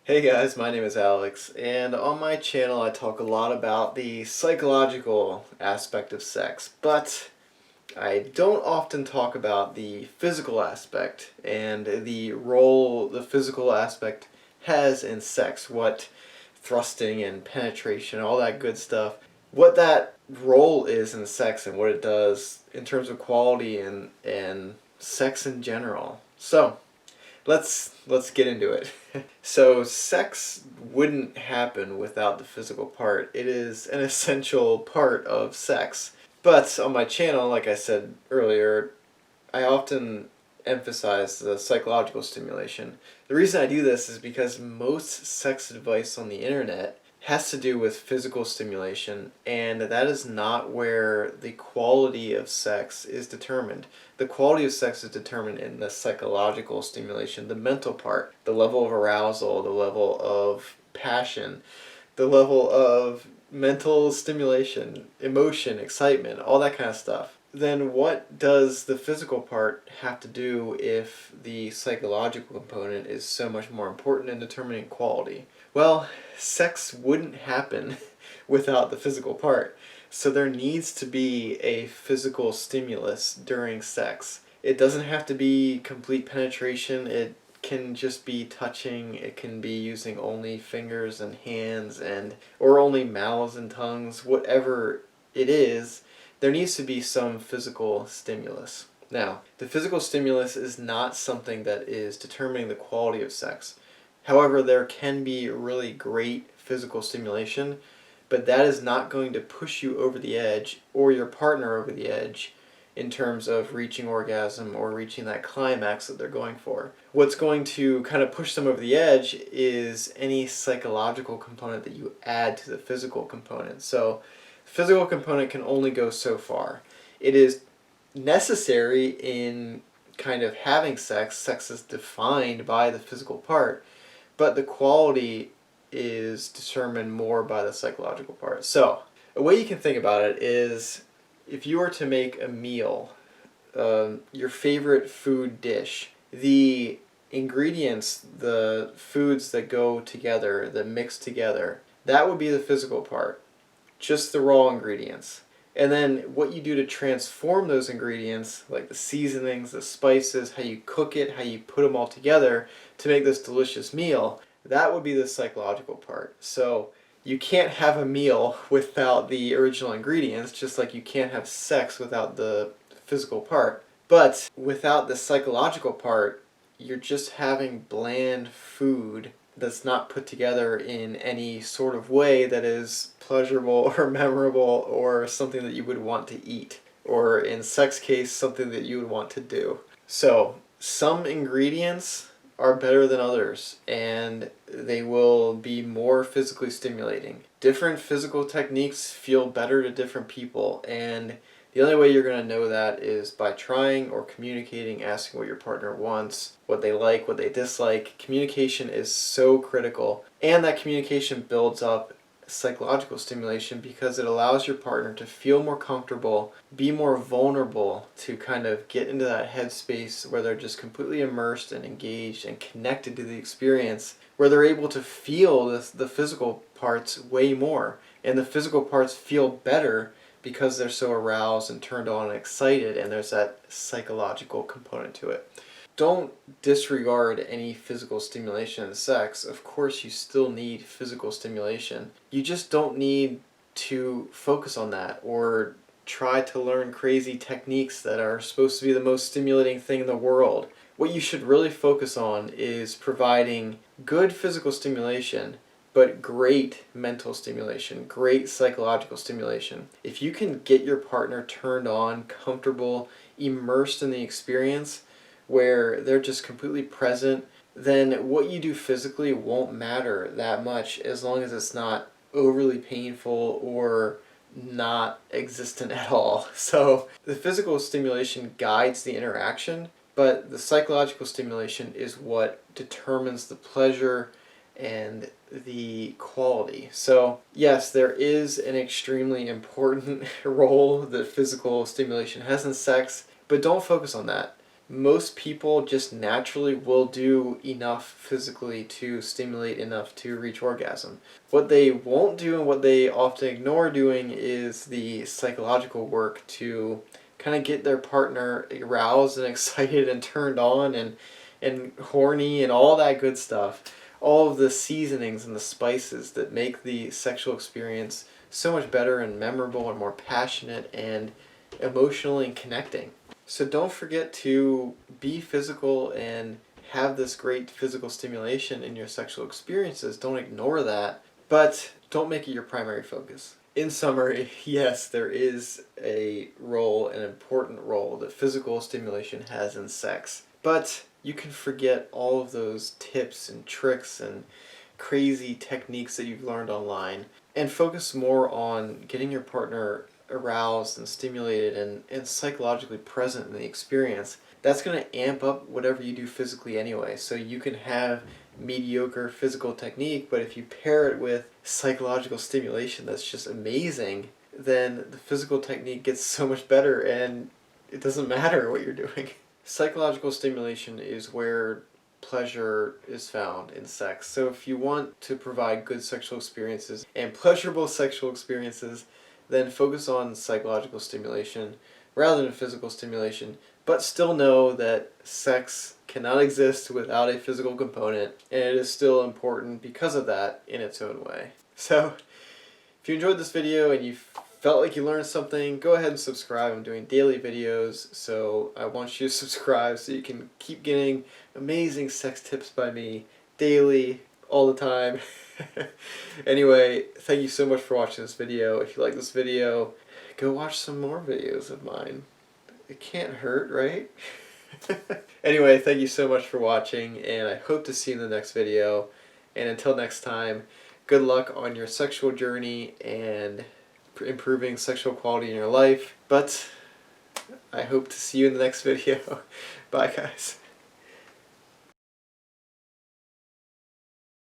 Hey guys, my name is Alex, and on my channel I talk a lot about the psychological aspect of sex, but I don't often talk about the physical aspect and the role the physical aspect has in sex, what thrusting and penetration, all that good stuff, what that role is in sex and what it does in terms of quality and sex in general. So, let's get into it. So sex wouldn't happen without the physical part. It is an essential part of sex. But on my channel, like I said earlier, I often emphasize the psychological stimulation. The reason I do this is because most sex advice on the internet has to do with physical stimulation, and that is not where the quality of sex is determined. The quality of sex is determined in the psychological stimulation, the mental part, the level of arousal, the level of passion, the level of mental stimulation, emotion, excitement, all that kind of stuff. Then what does the physical part have to do if the psychological component is so much more important in determining quality? Well, sex wouldn't happen without the physical part. So there needs to be a physical stimulus during sex. It doesn't have to be complete penetration. It can just be touching. It can be using only fingers and hands and or only mouths and tongues, whatever it is. There needs to be some physical stimulus. Now, the physical stimulus is not something that is determining the quality of sex. However, there can be really great physical stimulation, but that is not going to push you over the edge or your partner over the edge in terms of reaching orgasm or reaching that climax that they're going for. What's going to kind of push them over the edge is any psychological component that you add to the physical component. So, the physical component can only go so far. It is necessary in kind of having sex. Sex is defined by the physical part, but the quality is determined more by the psychological part. So, a way you can think about it is if you were to make a meal, your favorite food dish, the ingredients, the foods that go together, that mix together, that would be the physical part. Just the raw ingredients. And then what you do to transform those ingredients, like the seasonings, the spices, how you cook it, how you put them all together to make this delicious meal, that would be the psychological part. So you can't have a meal without the original ingredients, just like you can't have sex without the physical part. But without the psychological part, you're just having bland food that's not put together in any sort of way that is pleasurable or memorable or something that you would want to eat, or in sex case, something that you would want to do. So, some ingredients are better than others, and they will be more physically stimulating. Different physical techniques feel better to different people, and the only way you're going to know that is by trying or communicating, asking what your partner wants, what they like, what they dislike. Communication is so critical, and that communication builds up psychological stimulation because it allows your partner to feel more comfortable, be more vulnerable, to kind of get into that headspace where they're just completely immersed and engaged and connected to the experience, where they're able to feel the physical parts way more, and the physical parts feel better because they're so aroused and turned on and excited, and there's that psychological component to it. Don't disregard any physical stimulation in sex. Of course, you still need physical stimulation. You just don't need to focus on that or try to learn crazy techniques that are supposed to be the most stimulating thing in the world. What you should really focus on is providing good physical stimulation, but great mental stimulation, great psychological stimulation. If you can get your partner turned on, comfortable, immersed in the experience, where they're just completely present, then what you do physically won't matter that much as long as it's not overly painful or not existent at all. So the physical stimulation guides the interaction, but the psychological stimulation is what determines the pleasure and the quality. So yes, there is an extremely important role that physical stimulation has in sex, but don't focus on that. most people just naturally will do enough physically to stimulate enough to reach orgasm. What they won't do and what they often ignore doing is the psychological work to kind of get their partner aroused and excited and turned on and horny and all that good stuff. All of the seasonings and the spices that make the sexual experience so much better and memorable and more passionate and emotionally connecting. So don't forget to be physical and have this great physical stimulation in your sexual experiences. Don't ignore that, but don't make it your primary focus. In summary, yes, there is a role, an important role that physical stimulation has in sex, but you can forget all of those tips and tricks and crazy techniques that you've learned online and focus more on getting your partner aroused and stimulated and psychologically present in the experience. That's going to amp up whatever you do physically anyway. So you can have mediocre physical technique, but if you pair it with psychological stimulation that's just amazing, then the physical technique gets so much better and it doesn't matter what you're doing. Psychological stimulation is where pleasure is found in sex. So if you want to provide good sexual experiences and pleasurable sexual experiences, then focus on psychological stimulation rather than physical stimulation, but still know that sex cannot exist without a physical component, and it is still important because of that in its own way. So, if you enjoyed this video and you felt like you learned something, go ahead and subscribe. I'm doing daily videos, so I want you to subscribe so you can keep getting amazing sex tips by me daily, all the time. Anyway, thank you so much for watching this video. If you like this video, go watch some more videos of mine. It can't hurt, right? Anyway, thank you so much for watching, and I hope to see you in the next video. And until next time, good luck on your sexual journey and improving sexual quality in your life. But I hope to see you in the next video. Bye, guys.